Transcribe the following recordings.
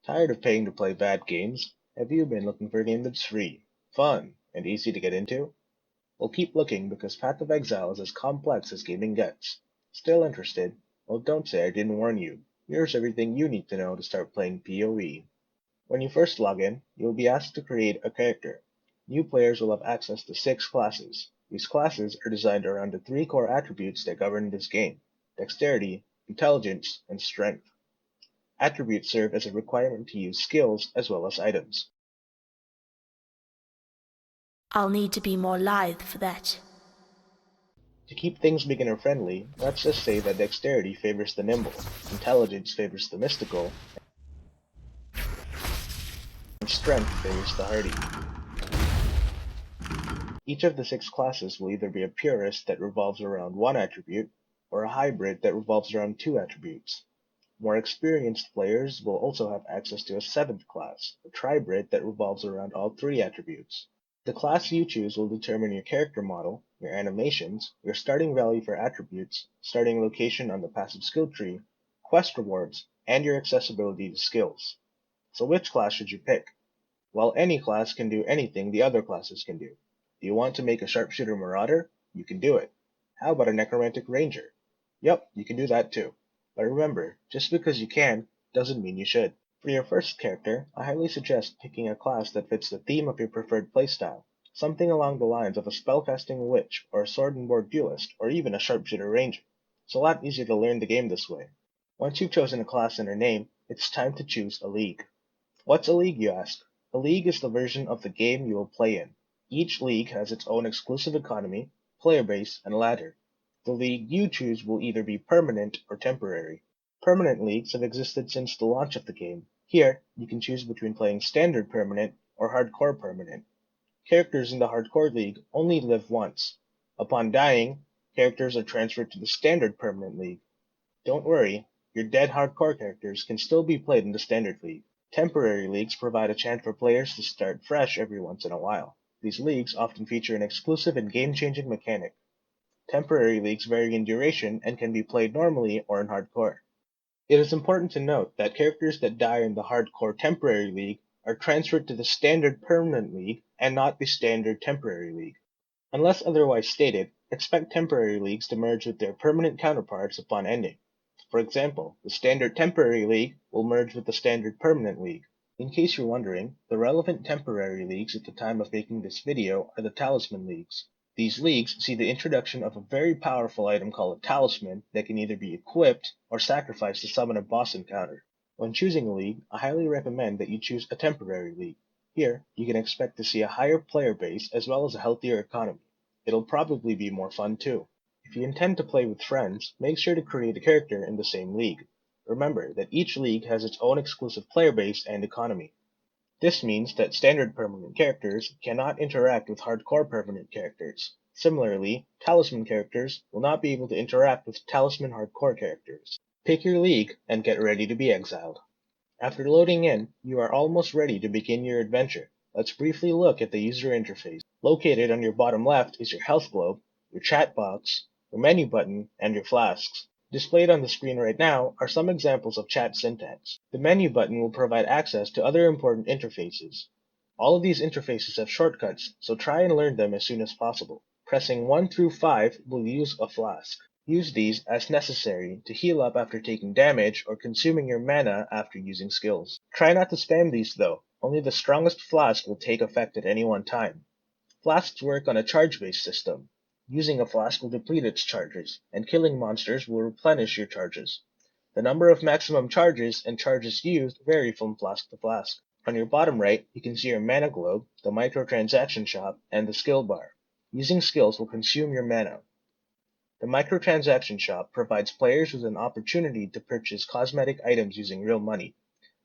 Tired of paying to play bad games? Have you been looking for a game that's free, fun, and easy to get into? Well, keep looking because Path of Exile is as complex as gaming gets. Still interested? Well, don't say I didn't warn you. Here's everything you need to know to start playing PoE. When you first log in, you will be asked to create a character. New players will have access to 6 classes. These classes are designed around the 3 core attributes that govern this game: dexterity, intelligence, and strength. Attributes serve as a requirement to use skills as well as items. I'll need to be more lithe for that. To keep things beginner-friendly, let's just say that dexterity favors the nimble, intelligence favors the mystical, and strength favors the hardy. Each of the 6 classes will either be a purist that revolves around 1 attribute, or a hybrid that revolves around 2 attributes. More experienced players will also have access to a 7th class, a tribrid that revolves around all 3 attributes. The class you choose will determine your character model, your animations, your starting value for attributes, starting location on the passive skill tree, quest rewards, and your accessibility to skills. So which class should you pick? Well, any class can do anything the other classes can do. Do you want to make a sharpshooter marauder? You can do it. How about a necromantic ranger? Yup, you can do that too. But remember, just because you can, doesn't mean you should. For your first character, I highly suggest picking a class that fits the theme of your preferred playstyle, something along the lines of a spellcasting witch, or a sword and board duelist, or even a sharpshooter ranger. It's a lot easier to learn the game this way. Once you've chosen a class and a name, it's time to choose a league. What's a league, you ask? A league is the version of the game you will play in. Each league has its own exclusive economy, player base, and ladder. The league you choose will either be permanent or temporary. Permanent leagues have existed since the launch of the game. Here, you can choose between playing standard permanent or hardcore permanent. Characters in the hardcore league only live once. Upon dying, characters are transferred to the standard permanent league. Don't worry, your dead hardcore characters can still be played in the standard league. Temporary leagues provide a chance for players to start fresh every once in a while. These leagues often feature an exclusive and game-changing mechanic. Temporary leagues vary in duration and can be played normally or in hardcore. It is important to note that characters that die in the hardcore temporary league are transferred to the standard permanent league and not the standard temporary league. Unless otherwise stated, expect temporary leagues to merge with their permanent counterparts upon ending. For example, the standard temporary league will merge with the standard permanent league. In case you're wondering, the relevant temporary leagues at the time of making this video are the talisman leagues. These leagues see the introduction of a very powerful item called a talisman that can either be equipped or sacrificed to summon a boss encounter. When choosing a league, I highly recommend that you choose a temporary league. Here, you can expect to see a higher player base as well as a healthier economy. It'll probably be more fun too. If you intend to play with friends, make sure to create a character in the same league. Remember that each league has its own exclusive player base and economy. This means that standard permanent characters cannot interact with hardcore permanent characters. Similarly, talisman characters will not be able to interact with talisman hardcore characters. Pick your league and get ready to be exiled. After loading in, you are almost ready to begin your adventure. Let's briefly look at the user interface. Located on your bottom left is your health globe, your chat box, your menu button, and your flasks. Displayed on the screen right now are some examples of chat syntax. The menu button will provide access to other important interfaces. All of these interfaces have shortcuts, so try and learn them as soon as possible. Pressing 1 through 5 will use a flask. Use these as necessary to heal up after taking damage or consuming your mana after using skills. Try not to spam these though, only the strongest flask will take effect at any one time. Flasks work on a charge-based system. Using a flask will deplete its charges, and killing monsters will replenish your charges. The number of maximum charges and charges used vary from flask to flask. On your bottom right, you can see your mana globe, the microtransaction shop, and the skill bar. Using skills will consume your mana. The microtransaction shop provides players with an opportunity to purchase cosmetic items using real money.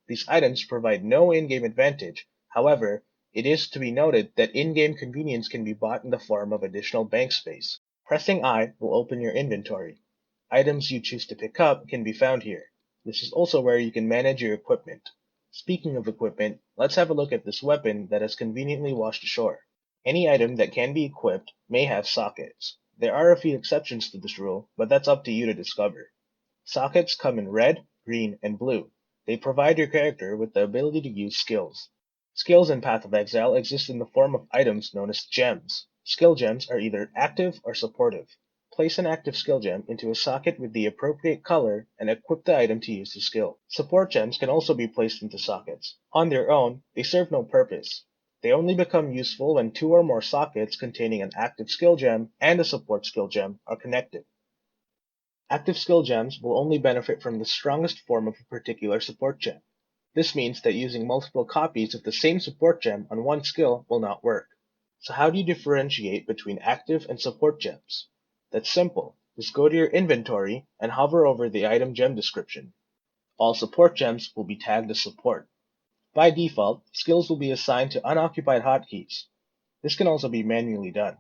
These items provide no in-game advantage, however, it is to be noted that in-game convenience can be bought in the form of additional bank space. Pressing I will open your inventory. Items you choose to pick up can be found here. This is also where you can manage your equipment. Speaking of equipment, let's have a look at this weapon that has conveniently washed ashore. Any item that can be equipped may have sockets. There are a few exceptions to this rule, but that's up to you to discover. Sockets come in red, green, and blue. They provide your character with the ability to use skills. Skills in Path of Exile exist in the form of items known as gems. Skill gems are either active or supportive. Place an active skill gem into a socket with the appropriate color and equip the item to use the skill. Support gems can also be placed into sockets. On their own, they serve no purpose. They only become useful when two or more sockets containing an active skill gem and a support skill gem are connected. Active skill gems will only benefit from the strongest form of a particular support gem. This means that using multiple copies of the same support gem on one skill will not work. So how do you differentiate between active and support gems? That's simple. Just go to your inventory and hover over the item gem description. All support gems will be tagged as support. By default, skills will be assigned to unoccupied hotkeys. This can also be manually done.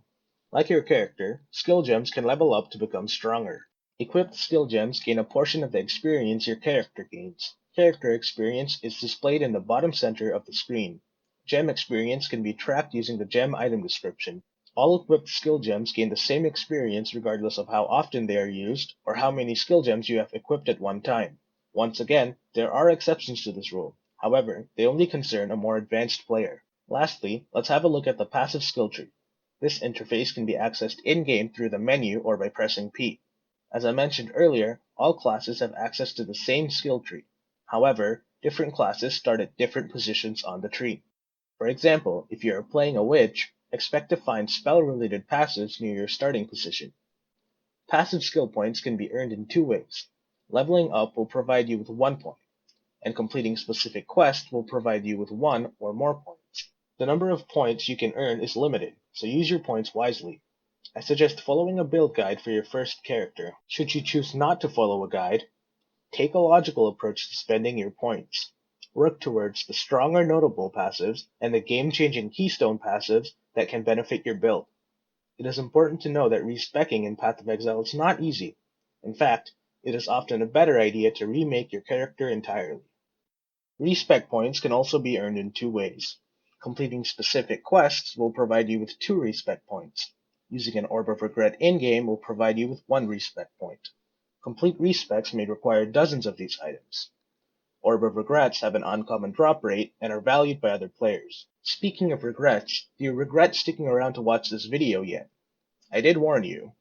Like your character, skill gems can level up to become stronger. Equipped skill gems gain a portion of the experience your character gains. Character experience is displayed in the bottom center of the screen. Gem experience can be tracked using the gem item description. All equipped skill gems gain the same experience regardless of how often they are used or how many skill gems you have equipped at one time. Once again, there are exceptions to this rule. However, they only concern a more advanced player. Lastly, let's have a look at the passive skill tree. This interface can be accessed in-game through the menu or by pressing P. As I mentioned earlier, all classes have access to the same skill tree. However, different classes start at different positions on the tree. For example, if you are playing a witch, expect to find spell-related passives near your starting position. Passive skill points can be earned in two ways. Leveling up will provide you with 1 point, and completing specific quests will provide you with 1 or more points. The number of points you can earn is limited, so use your points wisely. I suggest following a build guide for your first character. Should you choose not to follow a guide, take a logical approach to spending your points. Work towards the stronger notable passives and the game-changing keystone passives that can benefit your build. It is important to know that respeccing in Path of Exile is not easy. In fact, it is often a better idea to remake your character entirely. Respec points can also be earned in two ways. Completing specific quests will provide you with 2 respec points. Using an Orb of Regret in-game will provide you with 1 respec point. Complete respecs may require dozens of these items. Orb of Regrets have an uncommon drop rate and are valued by other players. Speaking of regrets, do you regret sticking around to watch this video yet? I did warn you.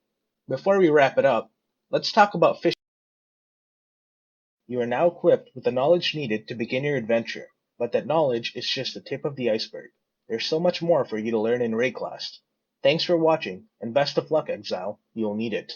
Before we wrap it up, let's talk about fishing. You are now equipped with the knowledge needed to begin your adventure, but that knowledge is just the tip of the iceberg. There's so much more for you to learn in Rayclast. Thanks for watching, and best of luck, Exile. You'll need it.